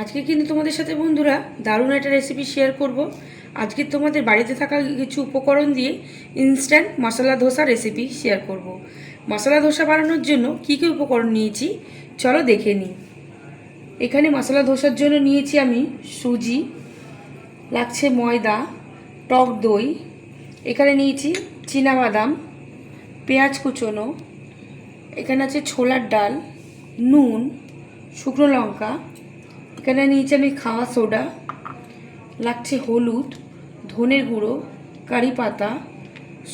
আজকে কিন্তু তোমাদের সাথে বন্ধুরা দারুণ একটা রেসিপি শেয়ার করব। আজকে তোমাদের বাড়িতে থাকা কিছু উপকরণ দিয়ে instant masala dosa recipe share করব। মশলা ধোসা বানানোর জন্য কী কী উপকরণ নিয়েছি চলো দেখে নিই। এখানে মশলা ধোসার জন্য নিয়েছি আমি সুজি, লাগছে ময়দা, টক দই, এখানে নিয়েছি চীনাবাদাম, পেঁয়াজ কুচোনো, এখানে আছে ছোলার ডাল, নুন, শুকনো লঙ্কা, এখানে নিয়েছি আমি খাওয়া সোডা, লাগছে হলুদ, ধনের গুঁড়ো, কারি পাতা,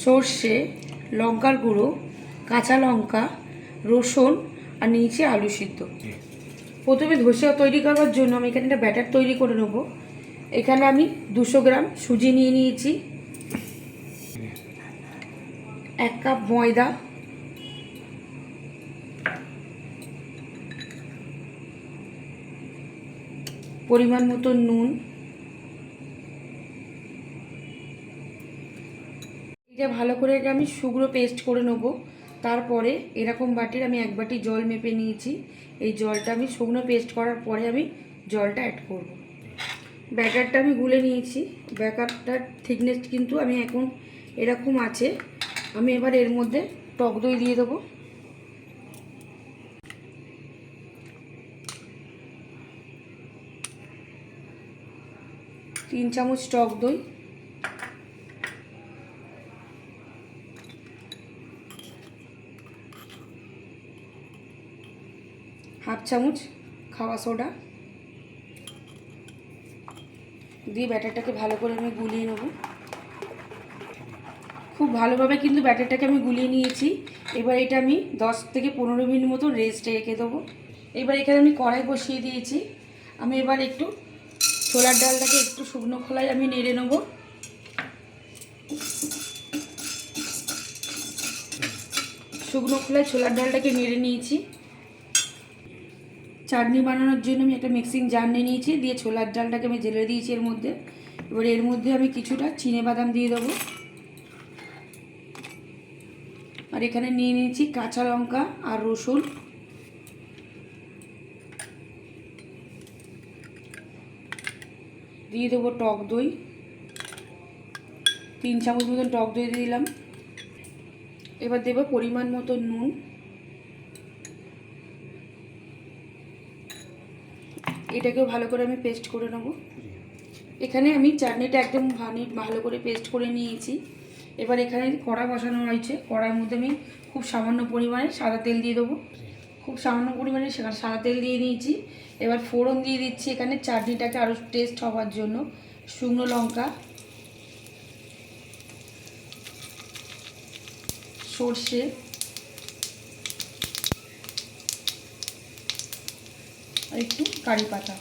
সর্ষে, লঙ্কার গুঁড়ো, কাঁচা লঙ্কা, রসুন আর নিয়েছি আলু সিদ্ধ। প্রথমে ধোসা তৈরি করার জন্য আমি এখানে একটা ব্যাটার তৈরি করে নেব। এখানে আমি 200 গ্রাম সুজি নিয়ে নিয়েছি, 1 কাপ ময়দা, পরিমাণ মতো নুন, এটা ভালো করে আমি শুকনো পেস্ট করে নেব। তারপরে এরকম বাটির আমি 1 বাটি জল মেপে নিয়েছি। এই জলটা আমি শুকনো পেস্ট করার পরে আমি জলটা অ্যাড করব। ব্যাটারটা আমি গুলে নিয়েছি। ব্যাটারটার থিকনেস কিন্তু আমি এখন এরকম আছে। আমি এবার এর মধ্যে টক দই দিয়ে দেবো। তিন চামচ টক দই, হাফ চামচ খাওয়া সোডা দিয়ে ব্যাটারটাকে ভালো করে আমি গুলিয়ে নেব। খুব ভালোভাবে কিন্তু ব্যাটারটাকে আমি গুলিয়ে নিয়েছি। এবার এটা আমি 10 থেকে 15 মিনিট মতো রেস্টে রেখে দেবো। এবার এখানে আমি কড়াই বসিয়ে দিয়েছি। আমি এবার একটু ছোলার ডালটাকে একটু শুকনো খোলায় আমি নেড়ে নেব। শুকনো খোলায় ছোলার ডালটাকে নেড়ে নিয়েছি। চাটনি বানানোর জন্য আমি একটা মিক্সিং জার নিয়ে নিয়েছি, দিয়ে ছোলার ডালটাকে আমি ঢেলে দিয়েছি এর মধ্যে। এবার এর মধ্যে আমি কিছুটা চিনেবাদাম দিয়ে দেবো। আর এখানে নিয়ে নিয়েছি কাঁচা লঙ্কা আর রসুন। দিয়ে দেবো টক দই, 3 চামচ মতন টক দই দিয়ে দিলাম। এবার দেবো পরিমাণ মতো নুন। এটাকেও ভালো করে আমি পেস্ট করে নেব। এখানে আমি চাটনিটা একদম ভালো করে পেস্ট করে নিয়েছি। এবার এখানে কড়া বসানো হয়েছে। কড়ার মধ্যে আমি খুব সামান্য পরিমাণে সাদা তেল দিয়ে দেবো। খুব সামান্য পরিমাণে সাদা তেল দিয়ে নিয়েছি। এবার ফোড়ন দিয়ে দিচ্ছি এখানে চাটনিটাকে আরও টেস্ট হওয়ার জন্য শুকনো লঙ্কা, সর্ষে, আর একটু কারি পাতা।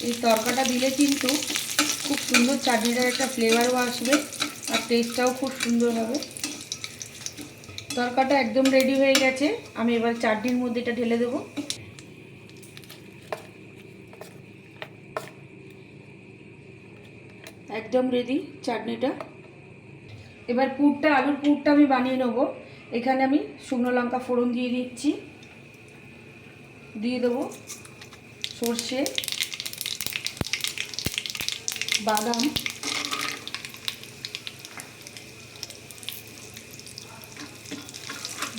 এই তরকাটা দিলে কিন্তু খুব সুন্দর চাটনিটার একটা ফ্লেভারও আসবে আর টেস্টটাও খুব সুন্দর হবে। তরকাটা একদম রেডি হয়ে গেছে। আমি এবার চাটনির মধ্যে এটা ঢেলে দেবো। একদম রেডি চাটনিটা। এবার পুরটা, আলুর পুরটা আমি বানিয়ে নেব। এখানে আমি শুকনো লঙ্কা ফোড়ন দিয়ে দিচ্ছি, দিয়ে দেবো সর্ষে, বাদাম,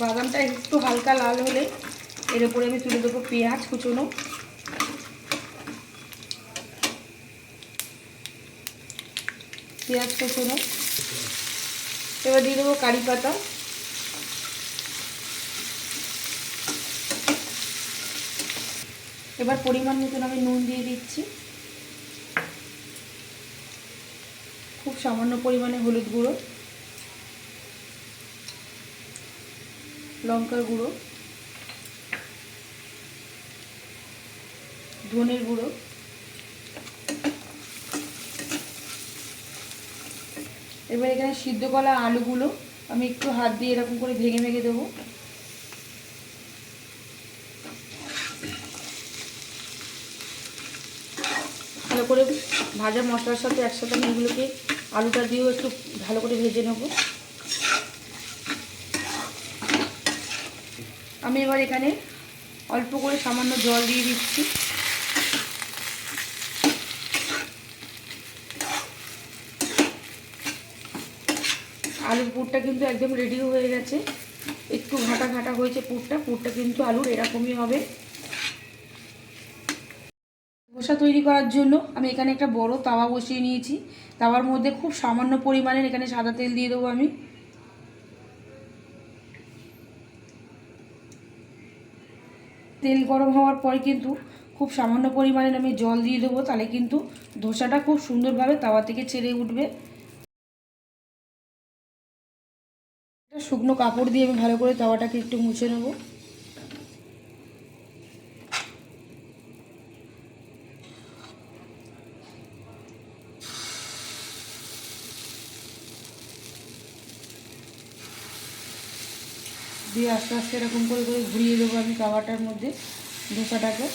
বাদামটা একটু হালকা লাল হলে এর উপরে আমি তুলে দেবো পেঁয়াজ কুচোনো, পেঁয়াজ কুচোনো। এবার দিয়ে দেবো কারি পাতা। এবার পরিমাণ মতন আমি নুন দিয়ে দিচ্ছি, খুব সামান্য পরিমাণে হলুদ গুঁড়ো, লঙ্কার গুঁড়ো, ধনের গুঁড়ো। এবার এখানে সিদ্ধ করা আলুগুলো আমি একটু হাত দিয়ে এরকম করে ভেঙে ভেঙে দেবো। ভালো করে ভাজা মশলার সাথে একসাথে আমি এগুলোকে আলুটা দিয়েও একটু ভালো করে ভেজে নেব। আমি এবার এখানে অল্প করে সামান্য জল দিয়ে দিচ্ছি। আলুর পুরটা কিন্তু একদম রেডি হয়ে গেছে। একটু ঘাটা ঘাটা হয়েছে পুরটা কিন্তু আলুর এরকমই হবে। ধোসা তৈরি করার জন্য আমি এখানে একটা বড় তাওয়া বসিয়ে নিয়েছি। তাওয়ার মধ্যে খুব সামান্য পরিমাণের এখানে সাদা তেল দিয়ে দেবো আমি। তেল গরম হওয়ার পর কিন্তু খুব সামান্য পরিমাণের আমি জল দিয়ে দেবো, তাহলে কিন্তু ধোসাটা খুব সুন্দরভাবে তাওয়া থেকে ছেড়ে উঠবে। শুকনো কাপড় দিয়ে আমি ভালো করে তাওয়াটাকে একটু মুছে নেব। দিয়ে আস্তে আস্তে এরকম করে করে ঘুরিয়ে দেবো আমি তাওয়াটার মধ্যে ধোসাটাকে।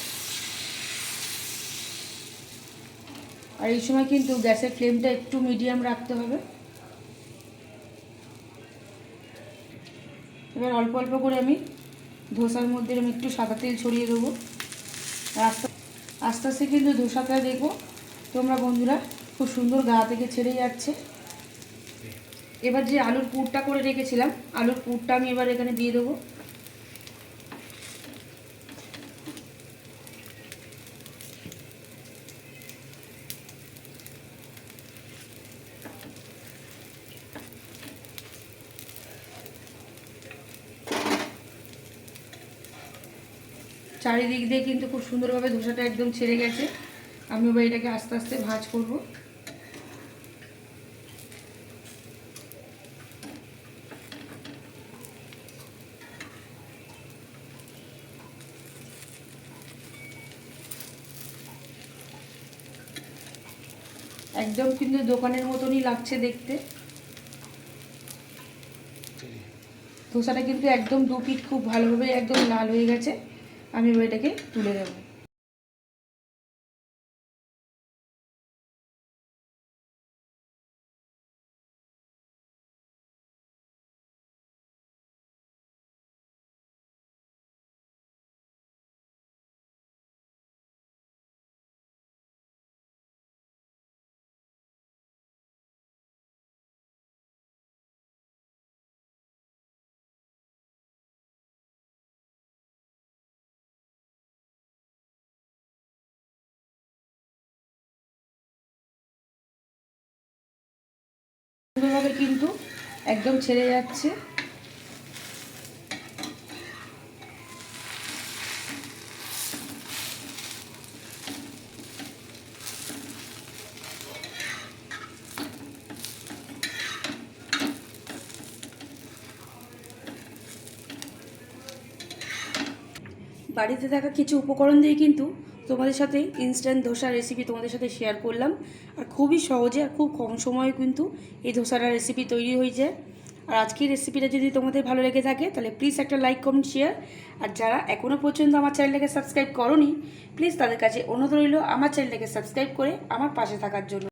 আর এই সময় কিন্তু গ্যাসের ফ্লেমটা একটু মিডিয়াম রাখতে হবে। এবার অল্প অল্প করে আমি ধোসার মধ্যে আমি একটু সাদা তেল ছড়িয়ে দেবো। আর আস্তে আস্তে কিন্তু ধোসাটা দেখো তোমরা বন্ধুরা খুব সুন্দর গা থেকে ছেড়ে যাচ্ছে। এবার যে আলুর পুরটা করে রেখেছিলাম, আলুর পুরটা আমি এবার এখানে দিয়ে দেবো। চারিদিক দিয়ে কিন্তু খুব সুন্দরভাবে ধোসাটা একদম ছেড়ে গেছে। আমি এবার এটাকে আস্তে আস্তে ভাঁজ করব। একদম কিন্তু দোকানের মতনই লাগছে দেখতে। ধোসাটা কিন্তু একদম দু পিঠ খুব ভালোভাবে একদম লাল হয়ে গেছে। আমি এবার এটাকে তুলে দেব। সুন্দরভাবে কিন্তু একদম ছেড়ে যাচ্ছে। বাড়িতে থাকা কিছু উপকরণ দিয়ে কিন্তু তোমাদের সাথে ইনস্ট্যান্ট ধোসার রেসিপি তোমাদের সাথে শেয়ার করলাম। আর খুবই সহজে আর খুব কম সময়ে কিন্তু এই ধোসাটার রেসিপি তৈরি হয়ে যায়। আর আজকের রেসিপিটা যদি তোমাদের ভালো লেগে থাকে তাহলে প্লিজ একটা লাইক কমেন্ট শেয়ার। আর যারা এখনও পর্যন্ত আমার চ্যানেলটাকে সাবস্ক্রাইব করোনি প্লিজ তাদের কাছে অনুরোধ রইল আমার চ্যানেলটাকে সাবস্ক্রাইব করে আমার পাশে থাকার জন্য।